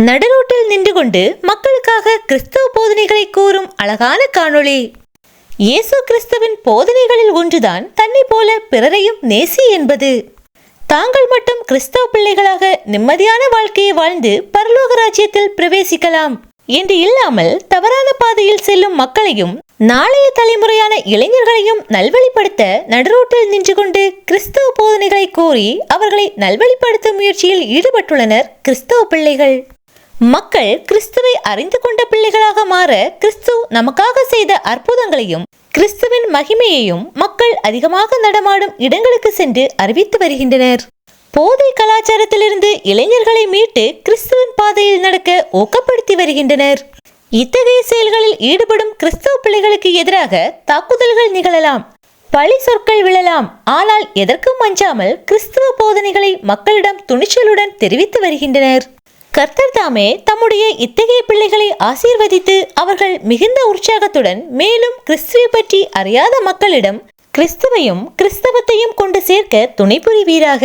நடுரோட்டில் நின்று கொண்டு மக்களுக்காக கிறிஸ்தவ போதனைகளை கூறும் அழகான காணொளி. இயேசு கிறிஸ்துவின் போதனைகளில் ஒன்றுதான் தன்னை போல பிறரையும் நேசி என்பது. தாங்கள் மட்டும் கிறிஸ்தவ பிள்ளைகளாக நிம்மதியான வாழ்க்கையை வாழ்ந்து பரலோக ராஜ்யத்தில் பிரவேசிக்கலாம் என்று இல்லாமல் தவறான பாதையில் செல்லும் மக்களையும் நாளைய தலைமுறையான இளைஞர்களையும் நல்வழிப்படுத்த நடுரோட்டில் நின்று கொண்டு கிறிஸ்தவ போதனைகளை கூறி அவர்களை நல்வழிப்படுத்தும் முயற்சியில் ஈடுபட்டுள்ளனர் கிறிஸ்தவ பிள்ளைகள். மக்கள் கிறிஸ்துவை அறிந்து கொண்ட பிள்ளைகளாக மாற கிறிஸ்து நமக்காக செய்த அற்புதங்களையும் கிறிஸ்துவின் மகிமையையும் மக்கள் அதிகமாக நடமாடும் இடங்களுக்கு சென்று அறிவித்து வருகின்றனர். போதை கலாச்சாரத்திலிருந்து இளைஞர்களை மீட்டு கிறிஸ்துவின் பாதையில் நடக்க ஊக்கப்படுத்தி வருகின்றனர். இத்தகைய செயல்களில் ஈடுபடும் கிறிஸ்தவ பிள்ளைகளுக்கு எதிராக தாக்குதல்கள் நிகழலாம், பழி சொற்கள் விழலாம். ஆனால் எதற்கும் அஞ்சாமல் கிறிஸ்தவ போதனைகளை மக்களிடம் துணிச்சலுடன் தெரிவித்து வருகின்றனர். கர்த்தர் தாமே தம்முடைய இத்தகைய பிள்ளைகளை ஆசீர்வதித்து அவர்கள் மிகுந்த உற்சாகத்துடன் மேலும் கிறிஸ்துவை பற்றி அறியாத மக்களிடம் கிறிஸ்துவையும் கிறிஸ்தவத்தையும் கொண்டு சேர்க்க துணை புரிவீராக.